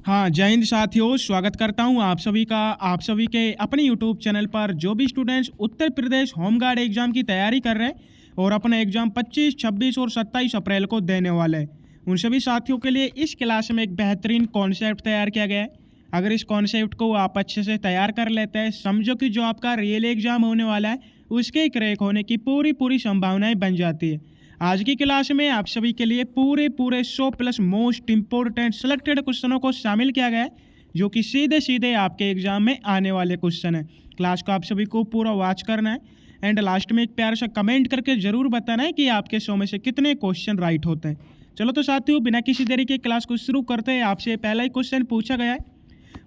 हाँ, जय हिंद साथियों, स्वागत करता हूँ आप सभी के अपने यूट्यूब चैनल पर। जो भी students Uttar Pradesh home guard exam की तैयारी कर रहे हैं और अपना एग्ज़ाम 25, 26 और 27 अप्रैल को देने वाले हैं, उन सभी साथियों के लिए इस क्लास में एक बेहतरीन कॉन्सेप्ट तैयार किया गया है। अगर इस कॉन्सेप्ट को आप अच्छे से तैयार कर लेते हैं, समझो कि जो आपका रियल एग्ज़ाम होने वाला है उसके क्रैक होने की पूरी संभावनाएँ बन जाती है। आज की क्लास में आप सभी के लिए पूरे 100+ मोस्ट इंपॉर्टेंट सेलेक्टेड क्वेश्चनों को शामिल किया गया है, जो कि सीधे सीधे आपके एग्जाम में आने वाले क्वेश्चन हैं। क्लास को आप सभी को पूरा वॉच करना है एंड लास्ट में एक प्यार सा कमेंट करके ज़रूर बताना है कि आपके 100 में से कितने क्वेश्चन राइट होते हैं। चलो तो साथियों, बिना किसी देरी के क्लास को शुरू करते हैं। आपसे पहला ही क्वेश्चन पूछा गया है,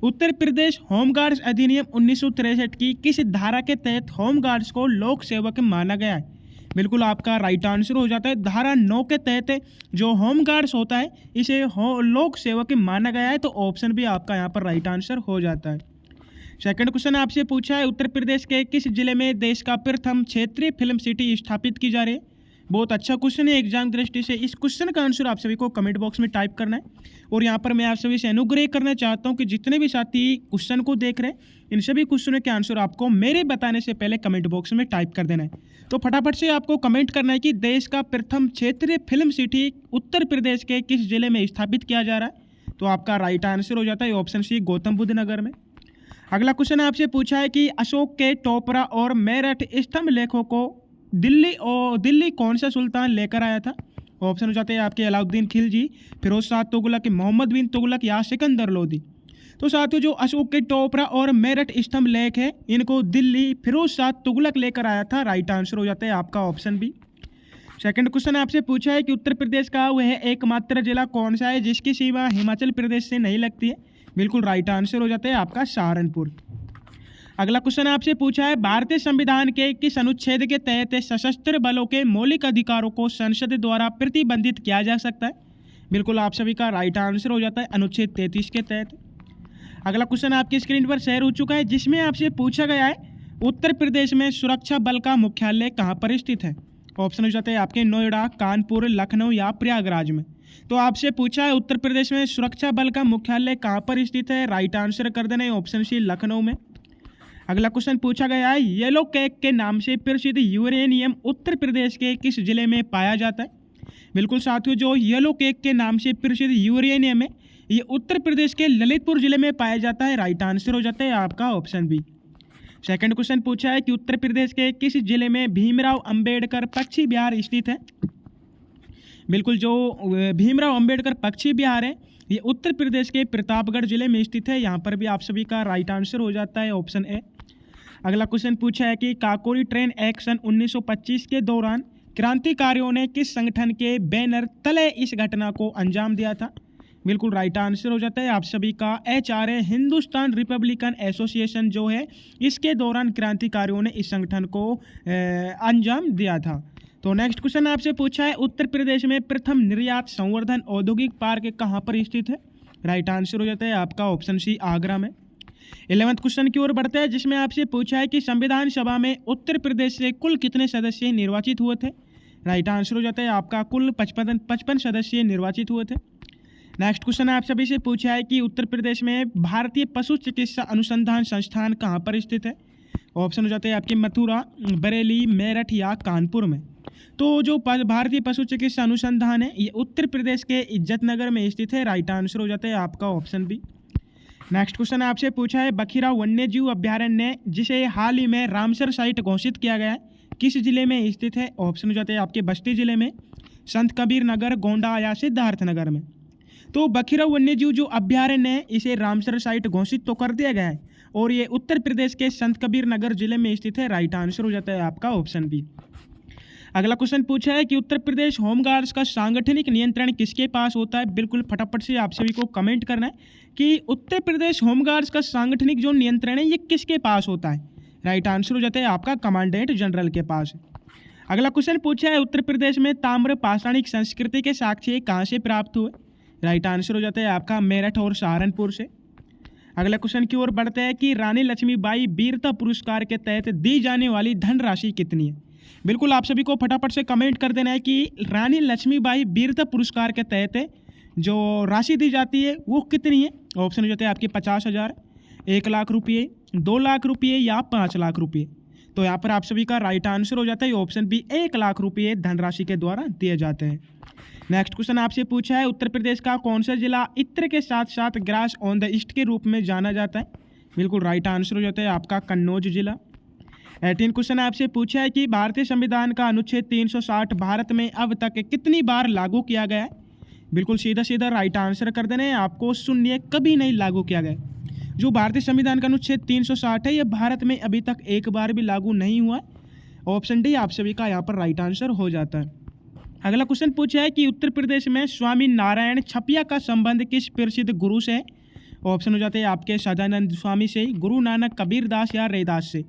उत्तर प्रदेश होमगार्ड्स अधिनियम 1963 की किस धारा के तहत होमगार्ड्स को लोक सेवक माना गया है? बिल्कुल आपका राइट आंसर हो जाता है धारा 9 के तहत जो होम गार्ड्स होता है इसे लोक सेवक माना गया है, तो ऑप्शन भी आपका यहाँ पर राइट आंसर हो जाता है। सेकंड क्वेश्चन आपसे पूछा है, उत्तर प्रदेश के किस जिले में देश का प्रथम क्षेत्रीय फिल्म सिटी स्थापित की जा रही है? बहुत अच्छा क्वेश्चन है एग्जाम दृष्टि से। इस क्वेश्चन का आंसर आप सभी को कमेंट बॉक्स में टाइप करना है और यहाँ पर मैं आप सभी से अनुग्रह करना चाहता हूँ कि जितने भी साथी क्वेश्चन को देख रहे हैं इन सभी क्वेश्चनों के आंसर आपको मेरे बताने से पहले कमेंट बॉक्स में टाइप कर देना है। तो फटाफट से आपको कमेंट करना है कि देश का प्रथम क्षेत्रीय फिल्म सिटी उत्तर प्रदेश के किस जिले में स्थापित किया जा रहा है? तो आपका राइट आंसर हो जाता है ऑप्शन सी, गौतम बुद्ध नगर में। अगला क्वेश्चन आपसे पूछा है कि अशोक के टोपरा और मेरठ स्तंभ लेखों को दिल्ली कौन सा सुल्तान लेकर आया था? ऑप्शन हो जाते हैं आपके अलाउद्दीन खिलजी, फिरोज शाह तुगलक, मोहम्मद बिन तुगलक या सिकंदर लोदी। तो साथियों, जो अशोक के टोपरा और मेरठ स्तंभ लेख है इनको दिल्ली फिरोज शाह तुगलक लेकर आया था। राइट आंसर हो जाता है आपका ऑप्शन बी। सेकंड क्वेश्चन आपसे पूछा है कि उत्तर प्रदेश का वह एकमात्र जिला कौन सा है जिसकी सीमा हिमाचल प्रदेश से नहीं लगती है? बिल्कुल राइट आंसर हो जाता है आपका सहारनपुर। अगला क्वेश्चन आपसे पूछा है, भारतीय संविधान के किस अनुच्छेद के तहत सशस्त्र बलों के मौलिक अधिकारों को संसद द्वारा प्रतिबंधित किया जा सकता है? बिल्कुल आप सभी का राइट आंसर हो जाता है अनुच्छेद 33 के तहत। अगला क्वेश्चन आपकी स्क्रीन पर शेयर हो चुका है, जिसमें आपसे पूछा गया है, उत्तर प्रदेश में सुरक्षा बल का मुख्यालय कहाँ पर स्थित है? ऑप्शन हो जाते हैं आपके नोएडा, कानपुर, लखनऊ या प्रयागराज में। तो आपसे पूछा है उत्तर प्रदेश में सुरक्षा बल का मुख्यालय कहाँ पर स्थित है? राइट आंसर कर देना है ऑप्शन सी, लखनऊ में। अगला क्वेश्चन पूछा गया है, येलो केक के नाम से प्रसिद्ध यूरेनियम उत्तर प्रदेश के किस जिले में पाया जाता है? बिल्कुल साथियों, जो येलो केक के नाम से प्रसिद्ध यूरेनियम है ये उत्तर प्रदेश के ललितपुर जिले में पाया जाता है। राइट आंसर हो जाता है आपका ऑप्शन बी। सेकंड क्वेश्चन पूछा है कि उत्तर प्रदेश के किस जिले में भीमराव अंबेडकर पक्षी विहार स्थित है? बिल्कुल, जो भीमराव अंबेडकर पक्षी विहार है ये उत्तर प्रदेश के प्रतापगढ़ जिले में स्थित है। यहाँ पर भी आप सभी का राइट आंसर हो जाता है ऑप्शन ए। अगला क्वेश्चन पूछा है कि काकोरी ट्रेन एक्शन 1925 के दौरान क्रांतिकारियों ने किस संगठन के बैनर तले इस घटना को अंजाम दिया था? बिल्कुल राइट आंसर हो जाता है आप सभी का HRA, हिंदुस्तान रिपब्लिकन एसोसिएशन जो है इसके दौरान क्रांतिकारियों ने इस संगठन को अंजाम दिया था। तो नेक्स्ट क्वेश्चन आपसे पूछा है, उत्तर प्रदेश में प्रथम निर्यात संवर्धन औद्योगिक पार्क कहाँ पर स्थित है? राइट आंसर हो जाता है आपका ऑप्शन सी, आगरा में। 11th क्वेश्चन की ओर बढ़ते हैं, जिसमें आपसे पूछा है कि संविधान सभा में उत्तर प्रदेश से कुल कितने सदस्य निर्वाचित हुए थे? राइट आंसर हो जाता है आपका कुल 55 सदस्य निर्वाचित हुए थे। नेक्स्ट क्वेश्चन आप सभी से पूछा है कि उत्तर प्रदेश में भारतीय पशु चिकित्सा अनुसंधान संस्थान कहाँ पर स्थित है? ऑप्शन हो जाते हैं आपके मथुरा, बरेली, मेरठ या कानपुर में। तो जो भारतीय पशु चिकित्सा अनुसंधान है ये उत्तर प्रदेश के इज्जतनगर में स्थित है। राइट आंसर हो जाता है आपका ऑप्शन बी। नेक्स्ट क्वेश्चन आपसे पूछा है, बखीरा वन्यजीव अभ्यारण्य जिसे हाल ही में रामसर साइट घोषित किया गया है किस जिले में स्थित है? ऑप्शन हो जाते हैं आपके बस्ती जिले में, संत कबीर नगर, गोंडा या सिद्धार्थ नगर में। तो बखीरा वन्यजीव जो अभ्यारण्य है इसे रामसर साइट घोषित तो कर दिया गया है और ये उत्तर प्रदेश के संत कबीर नगर जिले में स्थित है। राइट आंसर हो जाता है आपका ऑप्शन बी। अगला क्वेश्चन पूछा है कि उत्तर प्रदेश होमगार्ड्स का सांगठनिक नियंत्रण किसके पास होता है? बिल्कुल फटाफट से आप सभी को कमेंट करना है कि उत्तर प्रदेश होमगार्ड्स का सांगठनिक जो नियंत्रण है ये किसके पास होता है? राइट आंसर हो जाता है आपका कमांडेंट जनरल के पास। अगला क्वेश्चन पूछा है, उत्तर प्रदेश में ताम्र पाषाणिक संस्कृति के साक्ष्य कहाँ से प्राप्त हुए? राइट आंसर हो जाता है आपका मेरठ और सहारनपुर से। अगला क्वेश्चन की ओर बढ़ते हैं कि रानी लक्ष्मीबाई वीरता पुरस्कार के तहत दी जाने वाली धनराशि कितनी है? बिल्कुल आप सभी को फटाफट से कमेंट कर देना है कि रानी लक्ष्मीबाई वीरता पुरस्कार के तहत जो राशि दी जाती है वो कितनी है? ऑप्शन हो जाते हैं आपके 50,000, 1,00,000 रुपये, 2,00,000 रुपये या 5,00,000 रुपये। तो यहाँ पर आप सभी का राइट आंसर हो जाता है ऑप्शन बी, 1,00,000 रुपये धनराशि के द्वारा दिए जाते हैं। नेक्स्ट क्वेश्चन आपसे पूछा है, उत्तर प्रदेश का कौन सा जिला इत्र के साथ साथ ग्रास ऑन द ईस्ट के रूप में जाना जाता है? बिल्कुल राइट आंसर हो जाता है आपका कन्नौज जिला। 18 क्वेश्चन आपसे पूछा है कि भारतीय संविधान का अनुच्छेद 360 भारत में अब तक कितनी बार लागू किया गया है? बिल्कुल सीधा सीधा राइट आंसर कर देना है आपको, शून्य कभी नहीं लागू किया गया। जो भारतीय संविधान का अनुच्छेद 360 है, यह भारत में अभी तक एक बार भी लागू नहीं हुआ है। ऑप्शन डी आप सभी का यहाँ पर राइट आंसर हो जाता है। अगला क्वेश्चन पूछा है कि उत्तर प्रदेश में स्वामी नारायण छपिया का संबंध किस प्रसिद्ध गुरु से है? ऑप्शन हो जाते हैं आपके सदानंद स्वामी से, गुरु नानक, कबीर दास या रैदास से।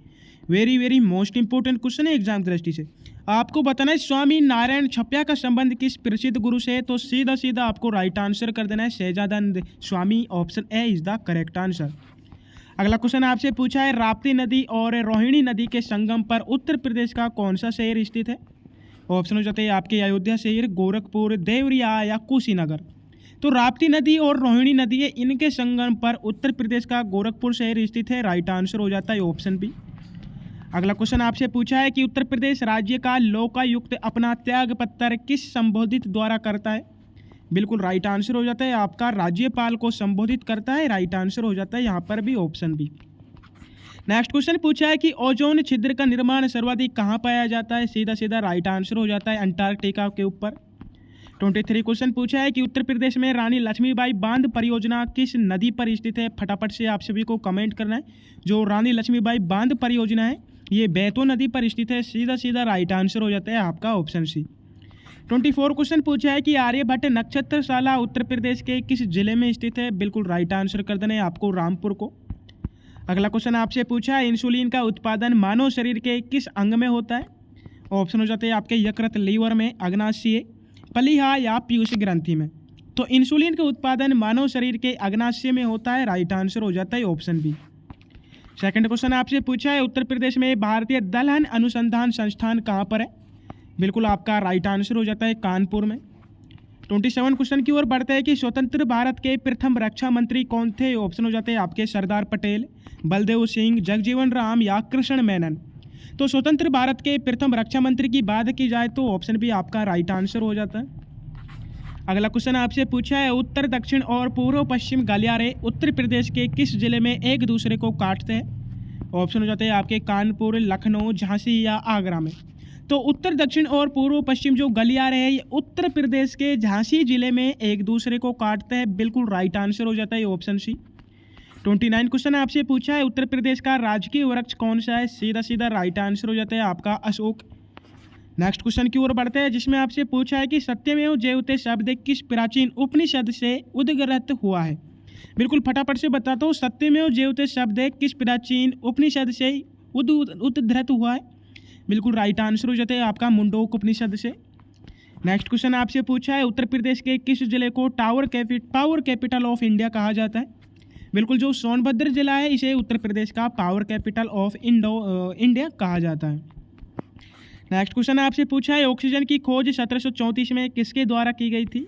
Very very most important question है एग्जाम की दृष्टि से। आपको बताना है स्वामी नारायण छपिया का संबंध किस प्रसिद्ध गुरु से है, तो सीधा सीधा आपको राइट आंसर कर देना है Sahajanand Swami. Option A is the correct answer. अगला क्वेश्चन आपसे पूछा है, राप्ती नदी और रोहिणी नदी के संगम पर उत्तर प्रदेश का कौन सा शहर स्थित है? ऑप्शन हो जाते हैं आपके अयोध्या शहर, गोरखपुर, देवरिया या कुशीनगर। तो राप्ती नदी और रोहिणी नदी है, इनके संगम पर उत्तर प्रदेश का गोरखपुर शहर स्थित है। राइट आंसर हो जाता है ऑप्शन बी। अगला क्वेश्चन आपसे पूछा है कि उत्तर प्रदेश राज्य का लोकायुक्त अपना त्याग पत्र किस संबोधित द्वारा करता है? बिल्कुल राइट आंसर हो जाता है आपका राज्यपाल को संबोधित करता है। राइट आंसर हो जाता है यहाँ पर भी ऑप्शन बी। नेक्स्ट क्वेश्चन पूछा है कि ओजोन छिद्र का निर्माण सर्वाधिक कहाँ पाया जाता है? सीधा सीधा राइट आंसर हो जाता है अंटार्कटिका के ऊपर। 23 क्वेश्चन पूछा है कि उत्तर प्रदेश में रानी लक्ष्मीबाई बांध परियोजना किस नदी पर स्थित है? फटाफट से आप सभी को कमेंट करना है। जो रानी लक्ष्मीबाई बांध परियोजना है ये बैतो नदी पर स्थित है। सीधा सीधा राइट आंसर हो जाता है आपका ऑप्शन सी। 24 क्वेश्चन पूछा है कि आर्यभट्ट नक्षत्रशाला उत्तर प्रदेश के किस जिले में स्थित है? बिल्कुल राइट आंसर कर देना है आपको रामपुर को। अगला क्वेश्चन आपसे पूछा है, इंसुलिन का उत्पादन मानव शरीर के किस अंग में होता है? ऑप्शन हो जाते हैं आपके यकृत, लीवर में, अग्नाशय, प्लीहा या पीयूष ग्रंथि में। तो इंसुलिन का उत्पादन मानव शरीर के अग्नाशय में होता है। राइट आंसर हो जाता है ऑप्शन बी। सेकंड क्वेश्चन आपसे पूछा है, उत्तर प्रदेश में भारतीय दलहन अनुसंधान संस्थान कहाँ पर है? बिल्कुल आपका राइट आंसर हो जाता है कानपुर में। 27 क्वेश्चन की ओर बढ़ते हैं कि स्वतंत्र भारत के प्रथम रक्षा मंत्री कौन थे? ऑप्शन हो जाते हैं आपके सरदार पटेल, बलदेव सिंह, जगजीवन राम या कृष्ण मेनन। तो स्वतंत्र भारत के प्रथम रक्षा मंत्री की बात की जाए तो ऑप्शन भी आपका राइट आंसर हो जाता है। अगला क्वेश्चन आपसे पूछा है, उत्तर, दक्षिण और पूर्व पश्चिम गलियारे उत्तर प्रदेश के किस जिले में एक दूसरे को काटते हैं? ऑप्शन हो जाते हैं आपके कानपुर, लखनऊ, झांसी या आगरा में। तो उत्तर, दक्षिण और पूर्व पश्चिम जो गलियारे हैं ये उत्तर प्रदेश के झांसी जिले में एक दूसरे को काटते हैं। बिल्कुल राइट आंसर हो जाता है ऑप्शन सी। 29 क्वेश्चन आपसे पूछा है, उत्तर प्रदेश का राजकीय वृक्ष कौन सा है? सीधा सीधा राइट आंसर हो जाता है आपका अशोक। नेक्स्ट क्वेश्चन की ओर बढ़ते हैं जिसमें आपसे पूछा है कि सत्यमेव जयते शब्द किस प्राचीन उपनिषद से उद्गृत हुआ है? बिल्कुल फटाफट से बताता हूँ, सत्यमेव जयते शब्द किस प्राचीन उपनिषद से उद्गृत हुआ है? बिल्कुल राइट आंसर हो जाता है आपका मुंडोक उपनिषद से। नेक्स्ट क्वेश्चन आपसे पूछा है, उत्तर प्रदेश के किस जिले को पावर कैपिटल ऑफ इंडिया कहा जाता है? बिल्कुल जो सोनभद्र जिला है इसे उत्तर प्रदेश का पावर कैपिटल ऑफ इंडिया कहा जाता है। नेक्स्ट क्वेश्चन आपसे पूछा है, ऑक्सीजन की खोज 1734 में किसके द्वारा की गई थी?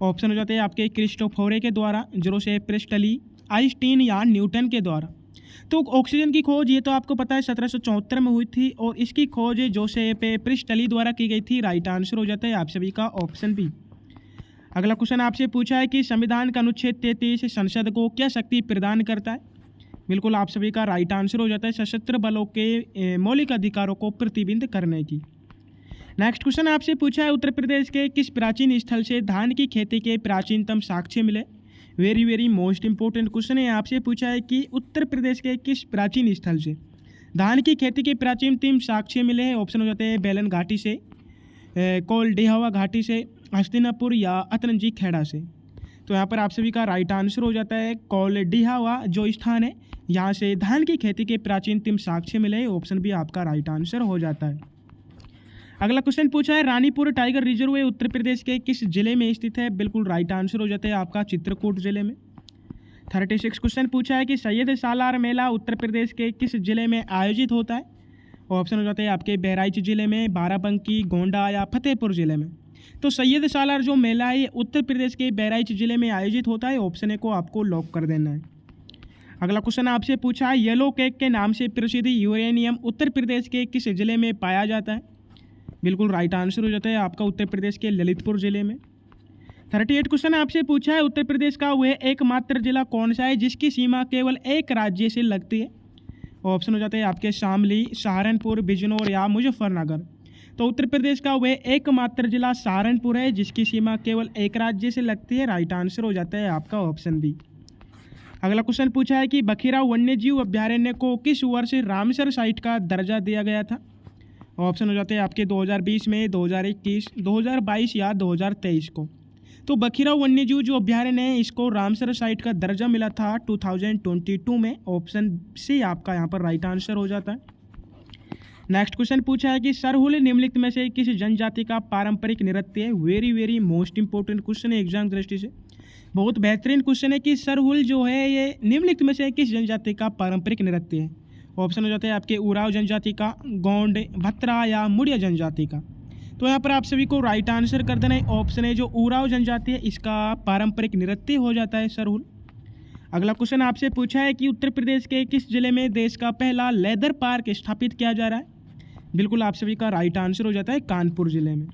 ऑप्शन हो जाते हैं आपके क्रिस्टोफोरे के द्वारा, जोसेफ प्रेस्टली, आइंस्टीन या न्यूटन के द्वारा। तो ऑक्सीजन की खोज ये तो आपको पता है 1774 में हुई थी और इसकी खोज जोसेफ प्रेस्टली द्वारा की गई थी। राइट आंसर हो जाता है आप सभी का ऑप्शन बी। अगला क्वेश्चन आपसे पूछा है कि संविधान का अनुच्छेद 33 संसद को क्या शक्ति प्रदान करता है? बिल्कुल आप सभी का राइट आंसर हो जाता है सशस्त्र बलों के मौलिक अधिकारों को प्रतिबंध करने की। नेक्स्ट क्वेश्चन आपसे पूछा है, उत्तर प्रदेश के किस प्राचीन स्थल से धान की खेती के प्राचीनतम साक्ष्य मिले? Very very most important question है। आपसे पूछा है कि उत्तर प्रदेश के किस प्राचीन स्थल से धान की खेती के प्राचीनतम साक्ष्य मिले हैं? ऑप्शन हो जाते हैं बेलन घाटी से, कोलडेहवा घाटी से, हस्तिनापुर या अतरंजी खेड़ा से। तो यहाँ पर आप सभी का राइट आंसर हो जाता है कोलडेहवा जो स्थान है यहाँ से धान की खेती के प्राचीनतम साक्ष्य मिले। ऑप्शन भी आपका राइट आंसर हो जाता है। अगला क्वेश्चन पूछा है, रानीपुर टाइगर रिजर्व उत्तर प्रदेश के किस जिले में स्थित है? बिल्कुल राइट आंसर हो जाता है आपका चित्रकूट जिले में। 36 क्वेश्चन पूछा है कि सैयद सालार मेला उत्तर प्रदेश के किस जिले में आयोजित होता है? ऑप्शन हो जाते हैं आपके बहराइच जिले में, बाराबंकी, गोंडा या फतेहपुर जिले में। तो सैयद सालार जो मेला है ये उत्तर प्रदेश के बहराइच जिले में आयोजित होता है। ऑप्शन ए को आपको लॉक कर देना है। अगला क्वेश्चन आपसे पूछा है, येलो केक के नाम से प्रसिद्ध यूरेनियम उत्तर प्रदेश के किस जिले में पाया जाता है? बिल्कुल राइट आंसर हो जाता है आपका उत्तर प्रदेश के ललितपुर जिले में। 38 क्वेश्चन आपसे पूछा है, उत्तर प्रदेश का वह एकमात्र जिला कौन सा है जिसकी सीमा केवल एक राज्य से लगती है? ऑप्शन हो जाते हैं आपके शामली, सहारनपुर, बिजनौर या मुजफ्फरनगर। तो उत्तर प्रदेश का वह एकमात्र जिला सहारनपुर है जिसकी सीमा केवल एक राज्य से लगती है। राइट आंसर हो जाता है आपका ऑप्शन बी। अगला क्वेश्चन पूछा है कि बखीरा वन्यजीव अभ्यारण्य को किस वर्ष रामसर साइट का दर्जा दिया गया था? ऑप्शन हो जाते हैं आपके 2020 में, 2021, 2022 या 2023 को। तो बखीरा वन्यजीव जो अभ्यारण्य है इसको रामसर साइट का दर्जा मिला था 2022 में। ऑप्शन सी आपका यहाँ पर राइट आंसर हो जाता है। नेक्स्ट क्वेश्चन पूछा है कि सरहुल निम्नलिखित में से किस जनजाति का पारंपरिक नृत्य है? वेरी मोस्ट इंपॉर्टेंट क्वेश्चन है एग्जाम दृष्टि से, बहुत बेहतरीन क्वेश्चन है कि सरहुल जो है ये निम्नलिखित में से किस जनजाति का पारंपरिक नृत्य है? ऑप्शन हो जाते हैं आपके उराव जनजाति का, गोंड, भत्रा या मुड़िया जनजाति का। तो यहाँ पर आप सभी को राइट आंसर कर देना है ऑप्शन है जो उराव जनजाति है इसका पारंपरिक नृत्य हो जाता है सरहुल। अगला क्वेश्चन आपसे पूछा है कि उत्तर प्रदेश के किस जिले में देश का पहला लेदर पार्क स्थापित किया जा रहा है? बिल्कुल आप सभी का राइट आंसर हो जाता है कानपुर जिले में।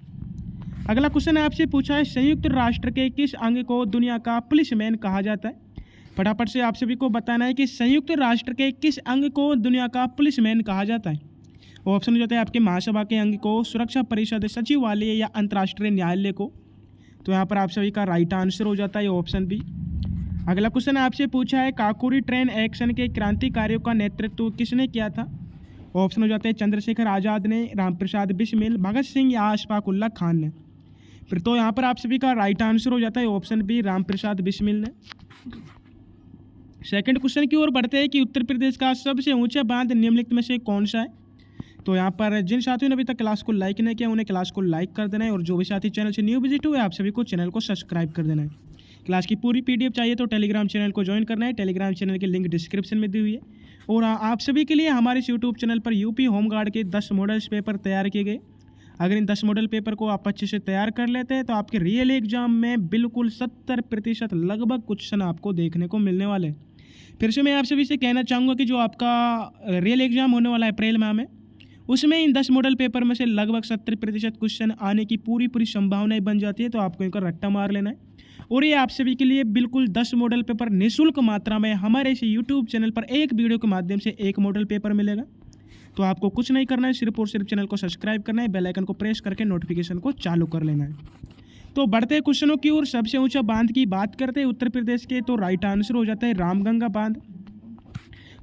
अगला क्वेश्चन आपसे पूछा है, संयुक्त राष्ट्र के किस अंग को दुनिया का पुलिसमैन कहा जाता है? फटाफट से आप सभी को बताना है कि संयुक्त राष्ट्र के किस अंग को दुनिया का पुलिसमैन कहा जाता है? ऑप्शन हो जाता है आपके महासभा के अंग को, सुरक्षा परिषद, सचिवालय या अंतर्राष्ट्रीय न्यायालय को। तो यहाँ पर आप सभी का राइट आंसर हो जाता है ऑप्शन बी। अगला क्वेश्चन आपसे पूछा है, काकोरी ट्रेन एक्शन के क्रांतिकारियों का नेतृत्व किसने किया था? ऑप्शन हो जाते हैं चंद्रशेखर आज़ाद ने, रामप्रसाद बिस्मिल, भगत सिंह या अशफाक उल्लाह खान ने। फिर तो यहाँ पर आप सभी का राइट आंसर हो जाता है ऑप्शन बी, रामप्रसाद बिस्मिल ने। सेकंड क्वेश्चन की ओर बढ़ते हैं कि उत्तर प्रदेश का सबसे ऊंचा बांध निम्नलिखित में से कौन सा है? तो यहाँ पर जिन साथियों ने अभी तक क्लास को लाइक नहीं किया उन्हें क्लास को लाइक कर देना है, और जो भी साथी चैनल से न्यू विजिट हुए आप सभी को चैनल को सब्सक्राइब कर देना है। क्लास की पूरी PDF चाहिए तो टेलीग्राम चैनल को ज्वाइन करना है। टेलीग्राम चैनल की लिंक डिस्क्रिप्शन में दी हुई है। और आप सभी के लिए हमारे इस यूट्यूब चैनल पर यूपी होमगार्ड के 10 मॉडल्स पेपर तैयार किए गए। अगर इन 10 मॉडल पेपर को आप अच्छे से तैयार कर लेते हैं तो आपके रियल एग्जाम में बिल्कुल 70% लगभग क्वेश्चन आपको देखने को मिलने वाले। फिर से मैं आप सभी से कहना चाहूँगा कि जो आपका रियल एग्जाम होने वाला है अप्रैल माह में, उसमें इन 10 मॉडल पेपर में से लगभग 70% क्वेश्चन आने की पूरी संभावनाएं बन जाती है। तो आपको इनका रट्टा मार लेना है। और ये आप सभी के लिए बिल्कुल 10 मॉडल पेपर निःशुल्क मात्रा में हमारे इस यूट्यूब चैनल पर एक वीडियो के माध्यम से एक मॉडल पेपर मिलेगा। तो आपको कुछ नहीं करना है, सिर्फ और सिर्फ चैनल को सब्सक्राइब करना है, बेल आइकन को प्रेस करके नोटिफिकेशन को चालू कर लेना है। तो बढ़ते क्वेश्चनों की ओर, सबसे ऊंचा बांध की बात करते हैं उत्तर प्रदेश के, तो राइट आंसर हो जाता है रामगंगा बांध।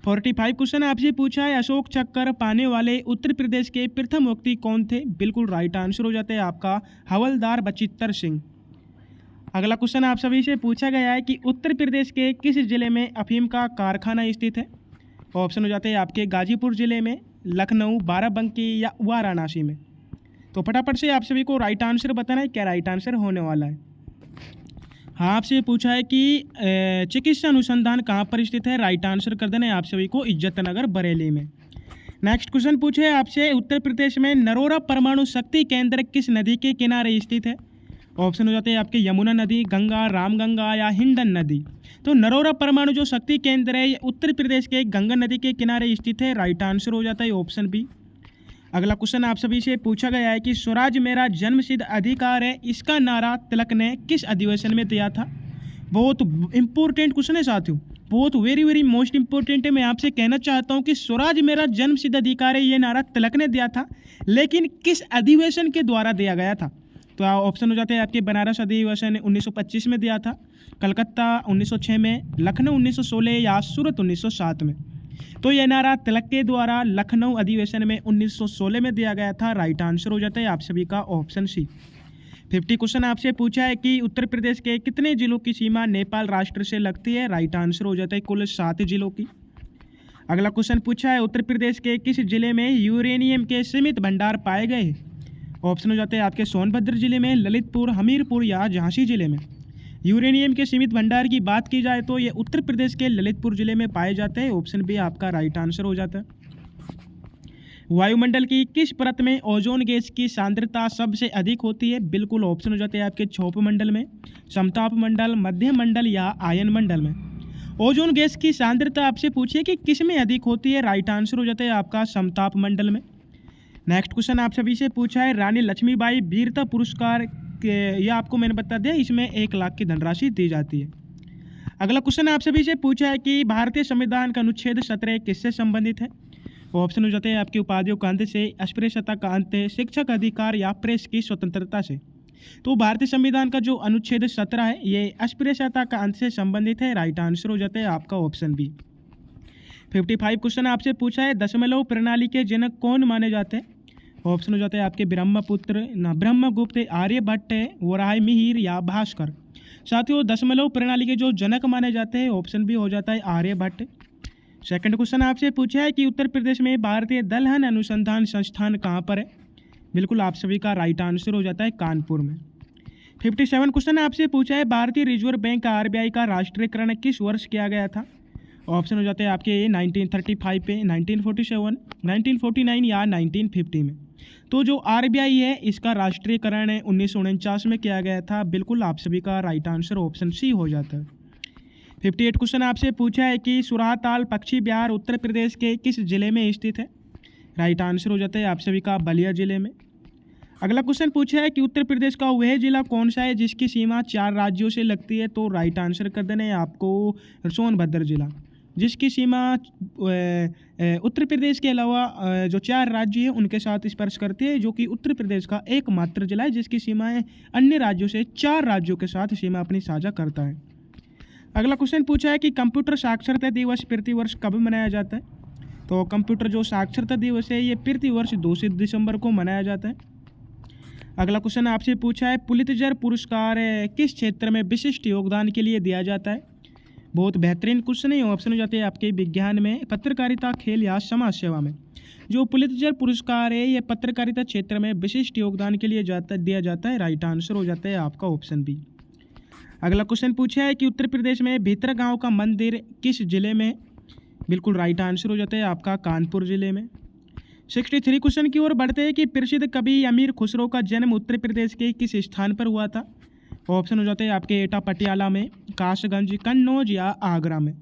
45 क्वेश्चन आपसे पूछा है, अशोक चक्कर पाने वाले उत्तर प्रदेश के प्रथम व्यक्ति कौन थे? बिल्कुल राइट आंसर हो जाता है आपका हवलदार बचित्तर सिंह। अगला क्वेश्चन आप सभी से पूछा गया है कि उत्तर प्रदेश के किस जिले में अफीम का कारखाना स्थित है? ऑप्शन हो जाते हैं आपके गाजीपुर जिले में, लखनऊ, बाराबंकी या वाराणसी में। तो फटाफट से आप सभी को राइट आंसर बताना है क्या राइट आंसर होने वाला है। हाँ, आपसे पूछा है कि चिकित्सा अनुसंधान कहाँ पर स्थित है? राइट आंसर कर देना है आप सभी को इज्जतनगर बरेली में। नेक्स्ट क्वेश्चन पूछे आपसे, उत्तर प्रदेश में नरोरा परमाणु शक्ति केंद्र किस नदी के किनारे स्थित है? ऑप्शन हो जाते हैं आपके यमुना नदी, गंगा, रामगंगा या हिंडन नदी। तो नरोरा परमाणु जो शक्ति केंद्र है ये उत्तर प्रदेश के गंगा नदी के किनारे स्थित है। राइट आंसर हो जाता है ऑप्शन बी। अगला क्वेश्चन आप सभी से पूछा गया है कि स्वराज मेरा जन्मसिद्ध अधिकार है, इसका नारा तिलक ने किस अधिवेशन में दिया था? बहुत इंपॉर्टेंट क्वेश्चन है साथियों, बहुत वेरी मोस्ट इंपॉर्टेंट है। मैं आपसे कहना चाहता हूँ कि स्वराज मेरा जन्मसिद्ध अधिकार है ये नारा तिलक ने दिया था, लेकिन किस अधिवेशन के द्वारा दिया गया था? तो ऑप्शन हो जाते हैं आपके बनारस अधिवेशन 1925 में दिया था, कलकत्ता 1906 में, लखनऊ 1916 या सूरत 1907 में। तो यह नारा तिलक के द्वारा लखनऊ अधिवेशन में 1916 में दिया गया था। राइट आंसर हो जाता है आप सभी का ऑप्शन सी। 50 क्वेश्चन आपसे पूछा है कि उत्तर प्रदेश के कितने जिलों की सीमा नेपाल राष्ट्र से लगती है? राइट आंसर हो जाता है कुल 7 जिलों की। अगला क्वेश्चन पूछा है, उत्तर प्रदेश के किस जिले में यूरेनियम के सीमित भंडार पाए गए? ऑप्शन हो जाते हैं आपके सोनभद्र जिले में, ललितपुर, हमीरपुर या झांसी जिले में। यूरेनियम के सीमित भंडार की बात की जाए तो ये उत्तर प्रदेश के ललितपुर जिले में पाए जाते हैं। ऑप्शन बी आपका राइट आंसर हो जाता है। वायुमंडल की किस परत में ओजोन गैस की सांद्रता सबसे अधिक होती है? बिल्कुल ऑप्शन हो जाते हैं आपके क्षोभ मंडल में, समताप मंडल, मध्यम मंडल या आयन मंडल में। ओजोन गैस की सांद्रता आपसे पूछिए कि किस में अधिक होती है, राइट आंसर हो जाता है आपका समताप मंडल में। नेक्स्ट क्वेश्चन आप सभी से पूछा है रानी लक्ष्मीबाई वीरता पुरस्कार के, ये आपको मैंने बता दिया, इसमें 1 लाख की धनराशि दी जाती है। अगला क्वेश्चन आप सभी से पूछा है कि भारतीय संविधान का अनुच्छेद 17 किससे संबंधित है? ऑप्शन हो जाते हैं आपकी उपाधियों का अंत से, अस्पृश्यता का अंत, शिक्षक अधिकार या प्रेस की स्वतंत्रता से। तो भारतीय संविधान का जो अनुच्छेद 17 है ये अस्पृश्यता का अंत से संबंधित है, राइट आंसर हो जाता है आपका ऑप्शन बी। 55 क्वेश्चन आपसे पूछा है दशमलव प्रणाली के जनक कौन माने जाते हैं? ऑप्शन हो जाते हैं आपके ब्रह्मपुत्र, ब्रह्मगुप्त, आर्यभट्ट, वराह मिहिर या भास्कर। साथियों दशमलव प्रणाली के जो जनक माने जाते हैं ऑप्शन बी हो जाता है आर्यभट्ट। सेकंड क्वेश्चन आपसे पूछा है कि उत्तर प्रदेश में भारतीय दलहन अनुसंधान संस्थान कहाँ पर है? बिल्कुल आप सभी का राइट आंसर हो जाता है कानपुर में। 57 क्वेश्चन आपसे पूछा है भारतीय रिजर्व बैंक आरबीआई का राष्ट्रीयकरण किस वर्ष किया गया था? ऑप्शन हो जाते हैं आपके 1935 पे, 1947, 1949 या 1950 में। तो जो आरबीआई है इसका राष्ट्रीयकरण 1949 में किया गया था। बिल्कुल आप सभी का राइट आंसर ऑप्शन सी हो जाता है। 58 क्वेश्चन आपसे पूछा है कि सुराताल पक्षी विहार उत्तर प्रदेश के किस जिले में स्थित है? राइट आंसर हो जाता है आप सभी का बलिया जिले में। अगला क्वेश्चन पूछा है कि उत्तर प्रदेश का वह जिला कौन सा है जिसकी सीमा 4 राज्यों से लगती है? तो राइट आंसर कर देना है आपको सोनभद्र जिला, जिसकी सीमा उत्तर प्रदेश के अलावा जो 4 राज्य हैं उनके साथ स्पर्श करती है, जो कि उत्तर प्रदेश का एकमात्र जिला है जिसकी सीमाएं अन्य राज्यों से 4 राज्यों के साथ सीमा अपनी साझा करता है। अगला क्वेश्चन पूछा है कि कंप्यूटर साक्षरता दिवस प्रतिवर्ष कब मनाया जाता है? तो कंप्यूटर जो साक्षरता दिवस है ये प्रतिवर्ष 2 दिसंबर को मनाया जाता है। अगला क्वेश्चन आपसे पूछा है पुलित्जर पुरस्कार किस क्षेत्र में विशिष्ट योगदान के लिए दिया जाता है? बहुत बेहतरीन क्वेश्चन है। ऑप्शन हो जाते हैं आपके विज्ञान में, पत्रकारिता, खेल या समाज सेवा में। जो पुलित्जर पुरस्कार है ये पत्रकारिता क्षेत्र में विशिष्ट योगदान के लिए दिया जाता है, राइट आंसर हो जाता है आपका ऑप्शन बी। अगला क्वेश्चन पूछा है कि उत्तर प्रदेश में भीतरगांव का मंदिर किस जिले में? बिल्कुल राइट आंसर हो जाता है आपका कानपुर जिले में। 63 क्वेश्चन की ओर बढ़ते हैं कि प्रसिद्ध कवि अमीर खुसरो का जन्म उत्तर प्रदेश के किस स्थान पर हुआ था? ऑप्शन हो जाते हैं आपके एटा पटियाला में, कासगंज, कन्नौज या आगरा में।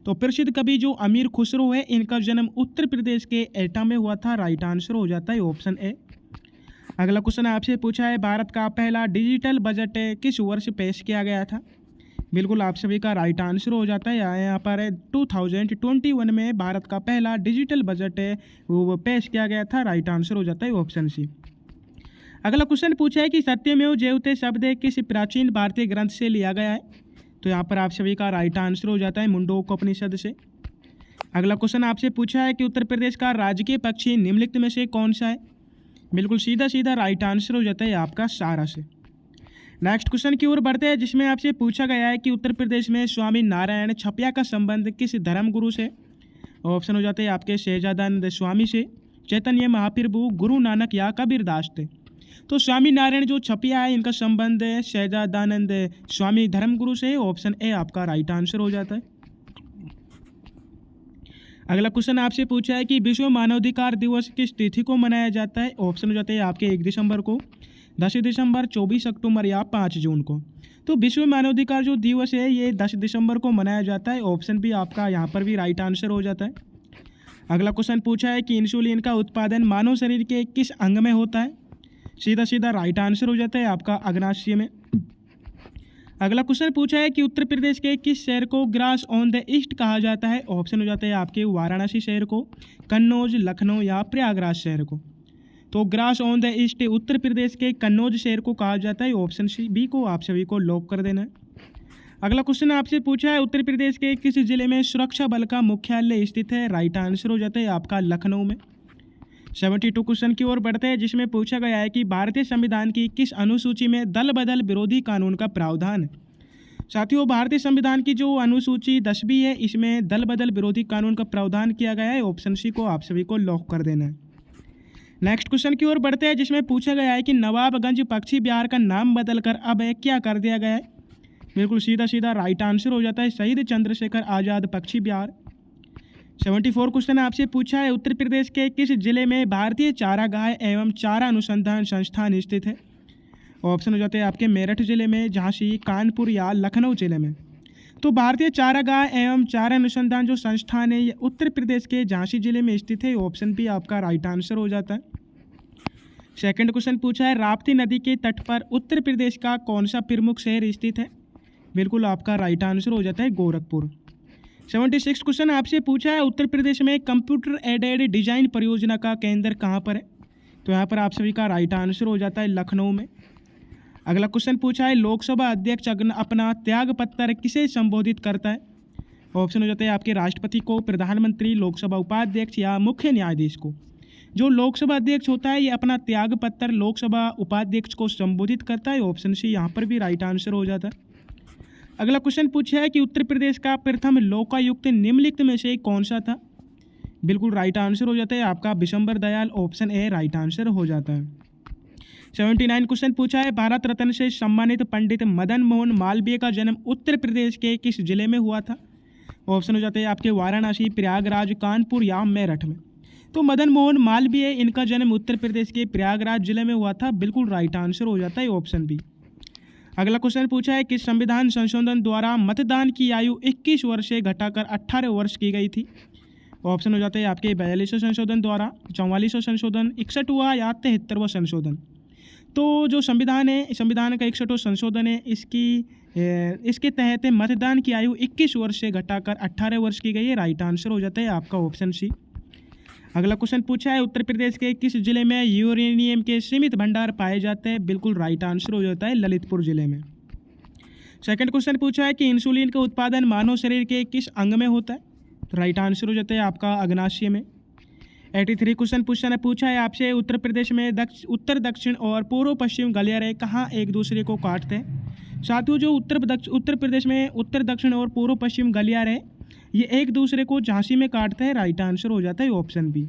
तो प्रसिद्ध कवि जो अमीर खुसरो है इनका जन्म उत्तर प्रदेश के एटा में हुआ था, राइट आंसर हो जाता है ऑप्शन ए। अगला क्वेश्चन आपसे पूछा है भारत का पहला डिजिटल बजट किस वर्ष पेश किया गया था? बिल्कुल आप सभी का राइट आंसर हो जाता है यहाँ पर 2021 में भारत का पहला डिजिटल बजट वो पेश किया गया था, राइट आंसर हो जाता है ऑप्शन सी। अगला क्वेश्चन पूछा है कि सत्यमेव जयते शब्द किस प्राचीन भारतीय ग्रंथ से लिया गया है? तो यहाँ पर आप सभी का राइट आंसर हो जाता है मुंडकोपनिषद से। अगला क्वेश्चन आपसे पूछा है कि उत्तर प्रदेश का राजकीय पक्षी निम्नलिखित में से कौन सा है? बिल्कुल सीधा राइट आंसर हो जाता है आपका सारस से। नेक्स्ट क्वेश्चन की ओर बढ़ते हैं जिसमें आपसे पूछा गया है कि उत्तर प्रदेश में स्वामी नारायण छपिया का संबंध किस धर्मगुरु से? ऑप्शन हो जाते हैं आपके शहजादानंद स्वामी से, चैतन्य महाप्रभु, गुरु नानक या कबीरदास थे। तो स्वामी नारायण जो छपिया है इनका संबंध शहजादानंद स्वामी धर्मगुरु से, ऑप्शन ए आपका राइट आंसर हो जाता है। अगला क्वेश्चन आपसे पूछा है कि विश्व मानवाधिकार दिवस किस तिथि को मनाया जाता है? ऑप्शन हो जाते हैं आपके 1 दिसंबर को, 10 दिसंबर, 24 अक्टूबर या 5 जून को। तो विश्व मानवाधिकार जो दिवस है ये 10 दिसंबर को मनाया जाता है, ऑप्शन भी आपका यहाँ पर भी राइट आंसर हो जाता है। अगला क्वेश्चन पूछा है कि इंसुलिन का उत्पादन मानव शरीर के किस अंग में होता है? सीधा राइट आंसर हो जाता है आपका अग्नाशय में। अगला क्वेश्चन पूछा है कि उत्तर प्रदेश के किस शहर को ग्रास ऑन द ईस्ट कहा जाता है? ऑप्शन हो जाते हैं आपके वाराणसी शहर को, कन्नौज, लखनऊ या प्रयागराज शहर को। तो grass on the east Uttar Pradesh के कन्नौज शहर को कहा जाता है, ऑप्शन सी बी को आप सभी को लॉक कर देना है। अगला क्वेश्चन आपसे पूछा है उत्तर प्रदेश के किस जिले में सुरक्षा बल का मुख्यालय स्थित है? राइट आंसर हो जाता है आपका लखनऊ में। 72 क्वेश्चन की ओर बढ़ते हैं जिसमें पूछा गया है कि भारतीय संविधान की किस अनुसूची में दल बदल विरोधी कानून का प्रावधान है? साथियों भारतीय संविधान की जो अनुसूची 10वीं है इसमें दल बदल विरोधी कानून का प्रावधान किया गया है, ऑप्शन सी को आप सभी को लॉक कर देना है। नेक्स्ट क्वेश्चन की ओर बढ़ते हैं जिसमें पूछा गया है कि नवाबगंज पक्षी विहार का नाम बदलकर अब क्या कर दिया गया है? बिल्कुल सीधा राइट आंसर हो जाता है शहीद चंद्रशेखर आज़ाद पक्षी विहार। 74 क्वेश्चन आपसे पूछा है, उत्तर प्रदेश के किस जिले में भारतीय चारागाह एवं चारा अनुसंधान संस्थान स्थित है? ऑप्शन हो जाते हैं आपके मेरठ जिले में, झांसी, कानपुर या लखनऊ जिले में। तो भारतीय चारागाह एवं चारा अनुसंधान जो संस्थान है ये उत्तर प्रदेश के झांसी जिले में स्थित है। ऑप्शन भी आपका राइट आंसर हो जाता है। सेकंड क्वेश्चन पूछा है, राप्ती नदी के तट पर उत्तर प्रदेश का कौन सा प्रमुख शहर स्थित है? बिल्कुल आपका राइट आंसर हो जाता है गोरखपुर। 76 क्वेश्चन आपसे पूछा है, उत्तर प्रदेश में कंप्यूटर एडेड डिजाइन परियोजना का केंद्र कहाँ पर है? तो यहाँ पर आप सभी का राइट आंसर हो जाता है लखनऊ में। अगला क्वेश्चन पूछा है, लोकसभा अध्यक्ष अपना त्याग पत्र किसे संबोधित करता है? ऑप्शन हो जाते हैं आपके राष्ट्रपति को, प्रधानमंत्री, लोकसभा उपाध्यक्ष या मुख्य न्यायाधीश को। जो लोकसभा अध्यक्ष होता है ये अपना त्याग पत्र लोकसभा उपाध्यक्ष को संबोधित करता है। ऑप्शन सी यहाँ पर भी राइट आंसर हो जाता है। अगला क्वेश्चन पूछा है कि उत्तर प्रदेश का प्रथम लोकायुक्त निम्नलिखित में से कौन सा था? बिल्कुल राइट आंसर हो जाता है आपका Bishambar Dayal. Option A right answer हो जाता है। 79 क्वेश्चन पूछा है, भारत रत्न से सम्मानित पंडित मदन मोहन मालवीय का जन्म उत्तर प्रदेश के किस जिले में हुआ था? ऑप्शन हो जाते हैं आपके वाराणसी, प्रयागराज, कानपुर या मेरठ में। तो मदन मोहन मालवीय इनका जन्म उत्तर प्रदेश के प्रयागराज जिले में हुआ था। बिल्कुल राइट आंसर हो जाता है ऑप्शन बी। अगला क्वेश्चन पूछा है कि संविधान संशोधन द्वारा मतदान की आयु 21 वर्ष से घटाकर 18 वर्ष की गई थी। ऑप्शन हो जाते हैं आपके 42वां संशोधन द्वारा, 44वां संशोधन, 61वां या 73वां संशोधन। तो जो संविधान है, संविधान का 61वां संशोधन है, इसके तहत मतदान की आयु 21 वर्ष से घटाकर 18 वर्ष की गई है। राइट आंसर हो जाता है आपका ऑप्शन सी। अगला क्वेश्चन पूछा है, उत्तर प्रदेश के किस जिले में यूरेनियम के सीमित भंडार पाए जाते हैं? बिल्कुल राइट आंसर हो जाता है ललितपुर जिले में। सेकंड क्वेश्चन पूछा है कि इंसुलिन का उत्पादन मानव शरीर के किस अंग में होता है? तो राइट आंसर हो जाता है आपका अग्नाशय में। 83 क्वेश्चन पूछा है आपसे, उत्तर प्रदेश में उत्तर दक्षिण और पूर्व पश्चिम गलियारे कहाँ एक दूसरे को काटते हैं? साथियों जो उत्तर प्रदेश में उत्तर दक्षिण और पूर्व पश्चिम गलियारे ये एक दूसरे को झांसी में काटते हैं। राइट आंसर हो जाता है ऑप्शन बी।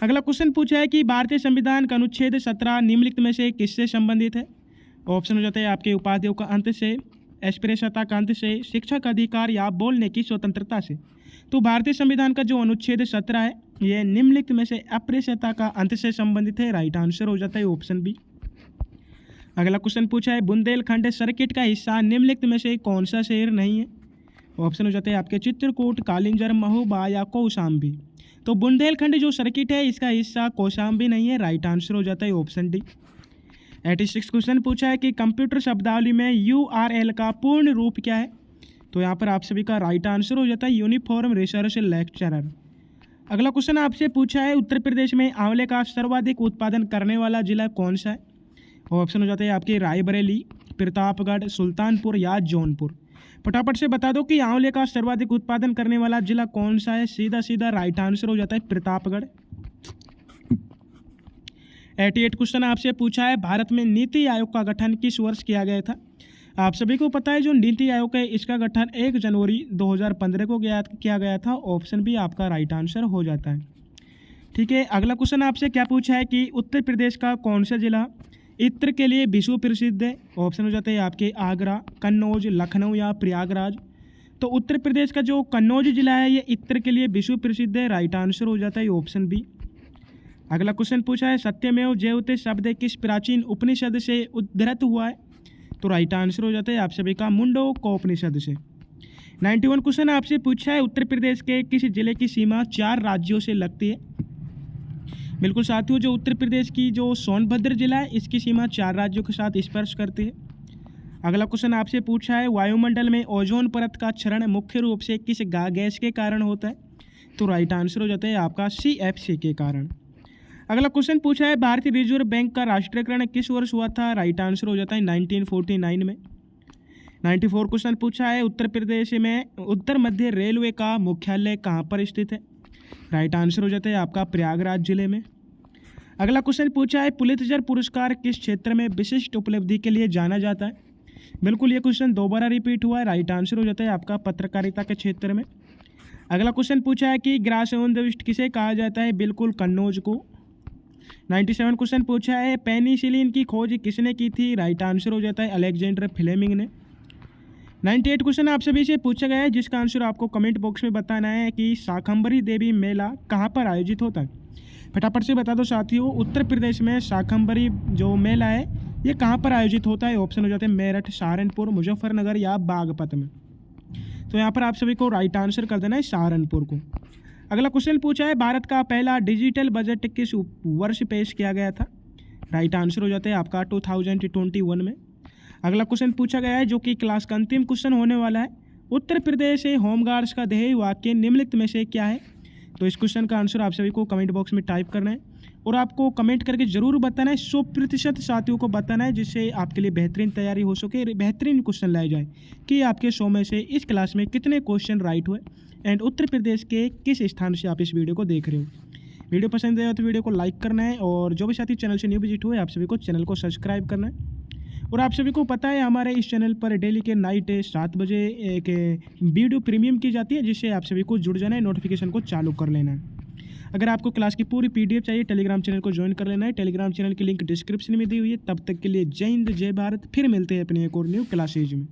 अगला क्वेश्चन पूछा है कि भारतीय संविधान का अनुच्छेद 17 निम्नलिखित में से किससे संबंधित है? ऑप्शन हो जाता है आपके उपाधियों का अंत से, अस्पृश्यता का अंत से, शिक्षा का अधिकार या बोलने की स्वतंत्रता से। तो भारतीय संविधान का जो अनुच्छेद 17 है ये निम्नलिखित में से अस्पृश्यता का अंत से संबंधित है। राइट आंसर हो जाता है ऑप्शन बी। अगला क्वेश्चन पूछा है, बुंदेलखंड सर्किट का हिस्सा निम्नलिखित में से कौन सा शहर नहीं है? ऑप्शन हो जाते हैं आपके चित्रकूट, कालिंजर, महोबा या कौशाम्बी। तो बुंदेलखंड जो सर्किट है इसका हिस्सा कौशाम्बी नहीं है। राइट आंसर हो जाता है ऑप्शन डी। 86 क्वेश्चन पूछा है कि कंप्यूटर शब्दावली में URL का पूर्ण रूप क्या है? तो यहाँ पर आप सभी का राइट आंसर हो जाता है यूनिफॉर्म रिसर्च लेक्चरर। अगला क्वेश्चन आपसे पूछा है, उत्तर प्रदेश में आंवले का सर्वाधिक उत्पादन करने वाला जिला कौन सा है? ऑप्शन हो जाते हैं आपके रायबरेली, प्रतापगढ़, सुल्तानपुर या जौनपुर। फटाफट से बता दो कि आंवले का सर्वाधिक उत्पादन करने वाला जिला कौन सा है? सीधा सीधा राइट आंसर हो जाता है प्रतापगढ़। 88 क्वेश्चन आपसे पूछा है, भारत में नीति आयोग का गठन किस वर्ष किया गया था? आप सभी को पता है जो नीति आयोग है इसका गठन 1 जनवरी 2015 को किया गया था। ऑप्शन भी आपका राइट आंसर हो जाता है। ठीक है, अगला क्वेश्चन आपसे क्या पूछा है कि उत्तर प्रदेश का कौन सा जिला इत्र के लिए विश्व प्रसिद्ध है? ऑप्शन हो जाते हैं आपके आगरा, कन्नौज, लखनऊ या प्रयागराज। तो उत्तर प्रदेश का जो कन्नौज जिला है ये इत्र के लिए विश्व प्रसिद्ध है। राइट आंसर हो जाता है ऑप्शन बी। अगला क्वेश्चन पूछा है, सत्यमेव जयते शब्द किस प्राचीन उपनिषद से उद्धृत हुआ है? तो राइट आंसर हो जाता है आप सभी का मुंडकोपनिषद से। 91 क्वेश्चन आपसे पूछा है, उत्तर प्रदेश के किस जिले की सीमा 4 राज्यों से लगती है? बिल्कुल साथियों, जो उत्तर प्रदेश की जो सोनभद्र जिला है इसकी सीमा 4 राज्यों के साथ स्पर्श करती है। अगला क्वेश्चन आपसे पूछा है, वायुमंडल में ओजोन परत का क्षरण मुख्य रूप से किस गैस के कारण होता है? तो राइट आंसर हो जाता है आपका CFC के कारण। अगला क्वेश्चन पूछा है, भारतीय रिजर्व बैंक का राष्ट्रीयकरण किस वर्ष हुआ था? राइट आंसर हो जाता है 1949 में। 94 क्वेश्चन पूछा है, उत्तर प्रदेश में उत्तर मध्य रेलवे का मुख्यालय कहाँ पर स्थित है? राइट आंसर हो जाता है आपका प्रयागराज जिले में। अगला क्वेश्चन पूछा है, पुलित्जर पुरस्कार किस क्षेत्र में विशिष्ट उपलब्धि के लिए जाना जाता है? बिल्कुल ये क्वेश्चन दोबारा रिपीट हुआ है। राइट आंसर हो जाता है आपका पत्रकारिता के क्षेत्र में। अगला क्वेश्चन पूछा है कि ग्रासोन्विस्ट किसे कहा जाता है? बिल्कुल कन्नौज को। 97 क्वेश्चन पूछा है, पेनिसिलिन की खोज किसने की थी? राइट आंसर हो जाता है अलेक्जेंडर फ्लेमिंग ने। 98 क्वेश्चन आप सभी से पूछा गया है, जिसका आंसर आपको कमेंट बॉक्स में बताना है कि शाकंभरी देवी मेला कहाँ पर आयोजित होता है। फटाफट से बता दो साथियों, उत्तर प्रदेश में शाकंभरी जो मेला है ये कहाँ पर आयोजित होता है। ऑप्शन हो जाते हैं मेरठ, सहारनपुर, मुजफ्फरनगर या बागपत में। तो यहाँ पर आप सभी को राइट आंसर कर देना है सहारनपुर को। अगला क्वेश्चन पूछा है, भारत का पहला डिजिटल बजट किस वर्ष पेश किया गया था। राइट आंसर हो जाता है आपका 2021 में। अगला क्वेश्चन पूछा गया है जो कि क्लास का अंतिम क्वेश्चन होने वाला है, उत्तर प्रदेश से होमगार्ड्स का ध्येय वाक्य निम्नलिखित में से क्या है। तो इस क्वेश्चन का आंसर आप सभी को कमेंट बॉक्स में टाइप करना है और आपको कमेंट करके ज़रूर बताना है, 100% साथियों को बताना है, जिससे आपके लिए बेहतरीन तैयारी हो सके, बेहतरीन क्वेश्चन लाए जाए कि आपके 100 में से इस क्लास में कितने क्वेश्चन राइट हुए एंड उत्तर प्रदेश के किस स्थान से आप इस वीडियो को देख रहे हो। वीडियो पसंद आया तो वीडियो को लाइक करना है और जो भी साथी चैनल से न्यू विजिट हुए आप सभी को चैनल को सब्सक्राइब करना है। और आप सभी को पता है हमारे इस चैनल पर डेली के नाइट 7 बजे एक वीडियो प्रीमियम की जाती है, जिससे आप सभी को जुड़ जाना है, नोटिफिकेशन को चालू कर लेना है। अगर आपको क्लास की पूरी PDF चाहिए टेलीग्राम चैनल को ज्वाइन कर लेना है। टेलीग्राम चैनल की लिंक डिस्क्रिप्शन में दी हुई है। तब तक के लिए जय हिंद, जय भारत। फिर मिलते हैं अपने एक और न्यू क्लासेज में।